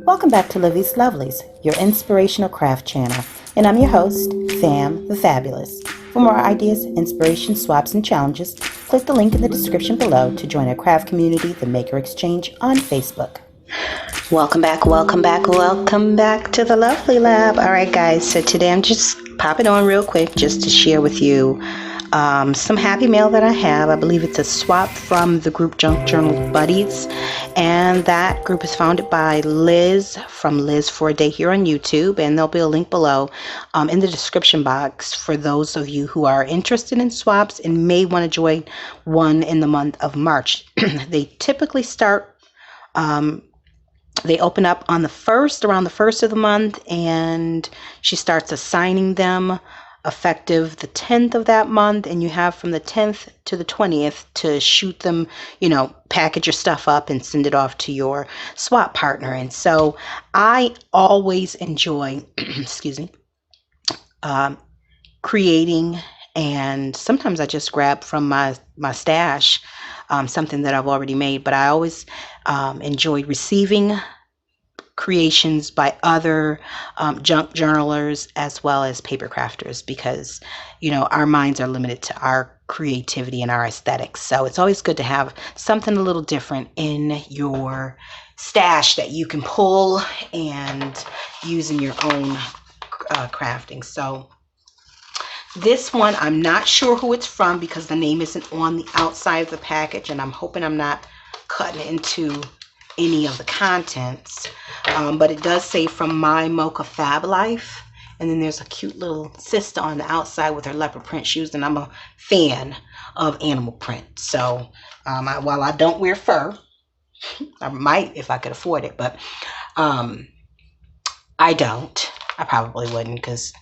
Welcome back to Livie's Lovelies, your inspirational craft channel, and I'm your host, Fam the Fabulous. For more ideas, inspiration, swaps, and challenges, click the link in the description below to join our craft community, the Maker Exchange, on Facebook. Welcome back to the Lovely Lab. All right, guys, so today I'm just popping on real quick just to share with you some happy mail that I have. I believe it's a swap from the group Junk Journal Buddies, and that group is founded by Liz from Liz for a Day here on YouTube, and there'll be a link below in the description box for those of you who are interested in swaps and may want to join one in the month of March. They typically start they open up on around the first of the month, and she starts assigning them effective the 10th of that month, and you have from the 10th to the 20th to shoot them, package your stuff up and send it off to your swap partner. And so I always enjoy, excuse me, creating, and sometimes I just grab from my stash something that I've already made, but I always enjoy receiving creations by other junk journalers as well as paper crafters, because our minds are limited to our creativity and our aesthetics. So it's always good to have something a little different in your stash that you can pull and use in your own crafting. So this one, I'm not sure who it's from because the name isn't on the outside of the package, and I'm hoping I'm not cutting into any of the contents, but it does say from My Mocha Fab Life, and then there's a cute little sister on the outside with her leopard print shoes, and I'm a fan of animal print. So while I don't wear fur, I might if I could afford it, but I don't. I probably wouldn't, because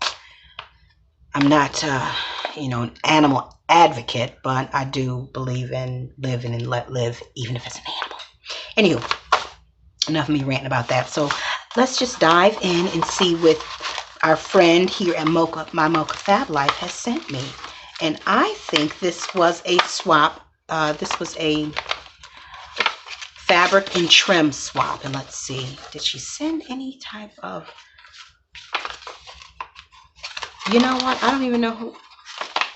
I'm not an animal advocate, but I do believe in living and let live, even if it's an animal. Anywho, enough of me ranting about that. So let's just dive in and see what our friend here at My Mocha Fab Life has sent me. And I think this was a swap. This was a fabric and trim swap. And let's see, did she send any type of, you know what? I don't even know who.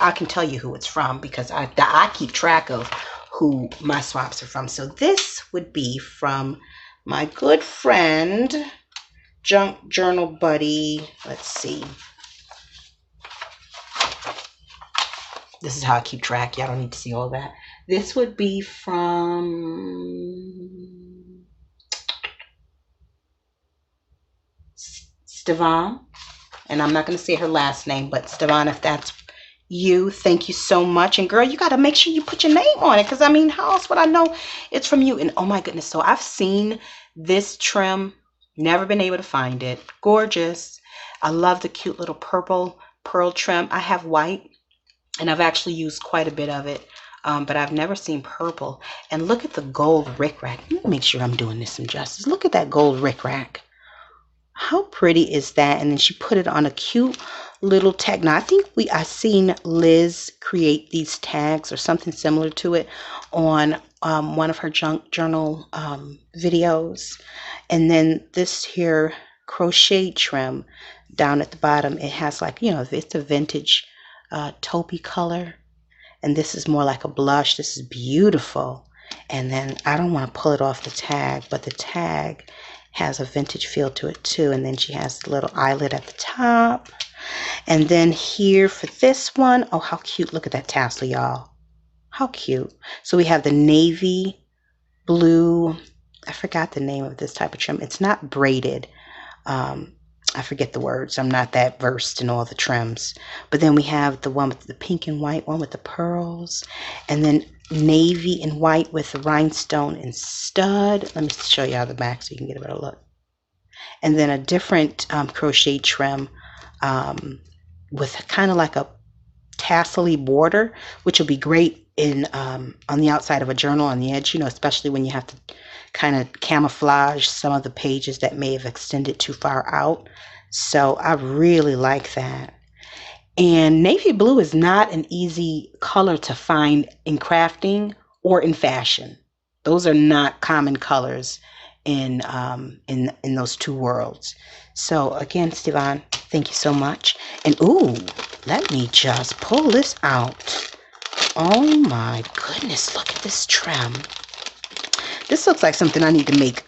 I can tell you who it's from because I keep track of who my swaps are from. So this would be from my good friend, Junk Journal Buddy. Let's see. This is how I keep track. Y'all don't need to see all that. This would be from Stevan. And I'm not going to say her last name, but Stevan, if that's you, thank you so much. And girl, you got to make sure you put your name on it, because I mean, how else would I know it's from you? And oh my goodness, so I've seen this trim, never been able to find it. Gorgeous. I love the cute little purple pearl trim. I have white, and I've actually used quite a bit of it, but I've never seen purple. And look at the gold rickrack. Let me make sure I'm doing this some justice. Look at that gold rickrack. How pretty is that? And then she put it on a cute little tag. Now I think I seen Liz create these tags or something similar to it on one of her junk journal videos. And then this here crochet trim down at the bottom, it has like, it's a vintage taupey color, and this is more like a blush. This is beautiful. And then I don't want to pull it off the tag, but the tag has a vintage feel to it too. And then she has the little eyelet at the top. And then here for this one, oh, how cute. Look at that tassel, y'all. How cute. So we have the navy blue. I forgot the name of this type of trim. It's not braided. I forget the words. I'm not that versed in all the trims. But then we have the one with the pink and white one with the pearls. And then navy and white with the rhinestone and stud. Let me show y'all the back so you can get a better look. And then a different crochet trim with kind of like a tassel-y border, which will be great in on the outside of a journal on the edge, especially when you have to kind of camouflage some of the pages that may have extended too far out. So I really like that. And navy blue is not an easy color to find in crafting or in fashion. Those are not common colors in those two worlds. So again, Stevan, thank you so much. And ooh, let me just pull this out. Oh my goodness, look at this trim. This looks like something I need to make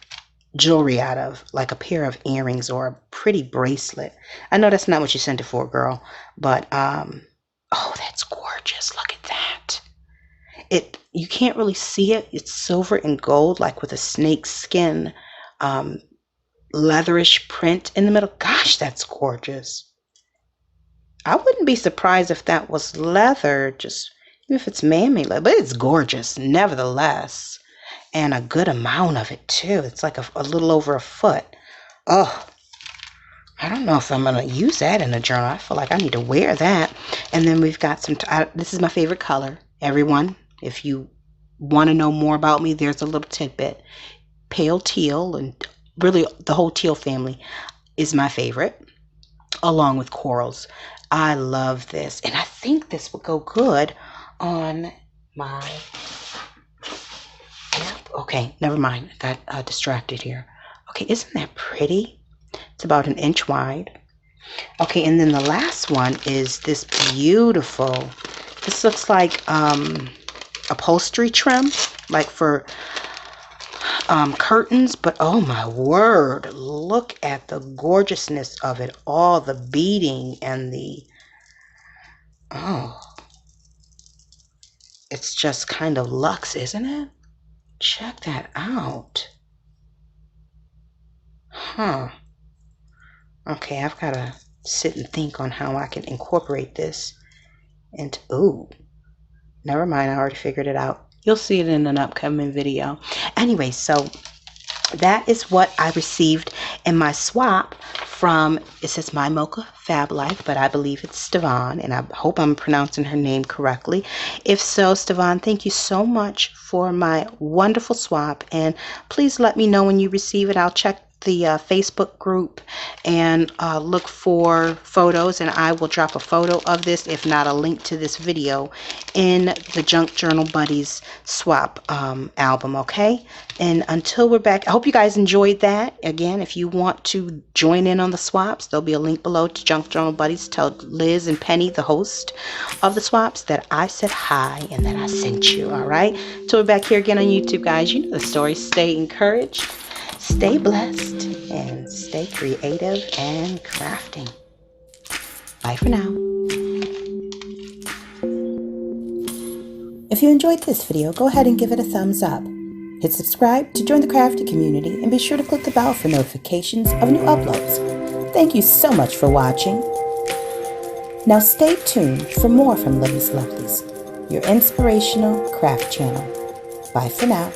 jewelry out of, like a pair of earrings or a pretty bracelet. I know that's not what you sent it for, girl, but oh, that's gorgeous. Look at that. You can't really see it. It's silver and gold, like with a snake skin leatherish print in the middle. Gosh, that's gorgeous. I wouldn't be surprised if that was leather, just even if it's man-made leather, but it's gorgeous nevertheless. And a good amount of it too. It's like a little over a foot. Oh, I don't know if I'm going to use that in a journal. I feel like I need to wear that. And then we've got some, this is my favorite color. Everyone, if you want to know more about me, there's a little tidbit. Pale teal, and really the whole teal family is my favorite, along with corals. I love this. And I think this would go good on my... Okay, never mind. I got distracted here. Okay, isn't that pretty? It's about 1 inch wide. Okay, and then the last one is this beautiful, this looks like upholstery trim, like for curtains, but oh my word, look at the gorgeousness of it all, the beading and the, oh, it's just kind of luxe, isn't it? Check that out. Huh. Okay, I've got to sit and think on how I can incorporate this. And, ooh, never mind. I already figured it out. You'll see it in an upcoming video. Anyway, so that is what I received in my swap from, it says My Mocha Fab Life, but I believe it's Stevan, and I hope I'm pronouncing her name correctly. If so, Stevan, thank you so much for my wonderful swap, and please let me know when you receive it. I'll check the Facebook group and look for photos, and I will drop a photo of this, if not a link to this video, in the Junk Journal Buddies swap album. Okay, and until we're back, I hope you guys enjoyed that. Again, if you want to join in on the swaps, there'll be a link below to Junk Journal Buddies. Tell Liz and Penny, the host of the swaps, that I said hi and that I sent you. All right, till we're back here again on YouTube, guys, you know the story. Stay encouraged, stay blessed, and stay creative and crafting. Bye for now. If you enjoyed this video, go ahead and give it a thumbs up. Hit subscribe to join the crafty community, and be sure to click the bell for notifications of new uploads. Thank you so much for watching. Now stay tuned for more from Livie'S Lovelies, your inspirational craft channel. Bye for now.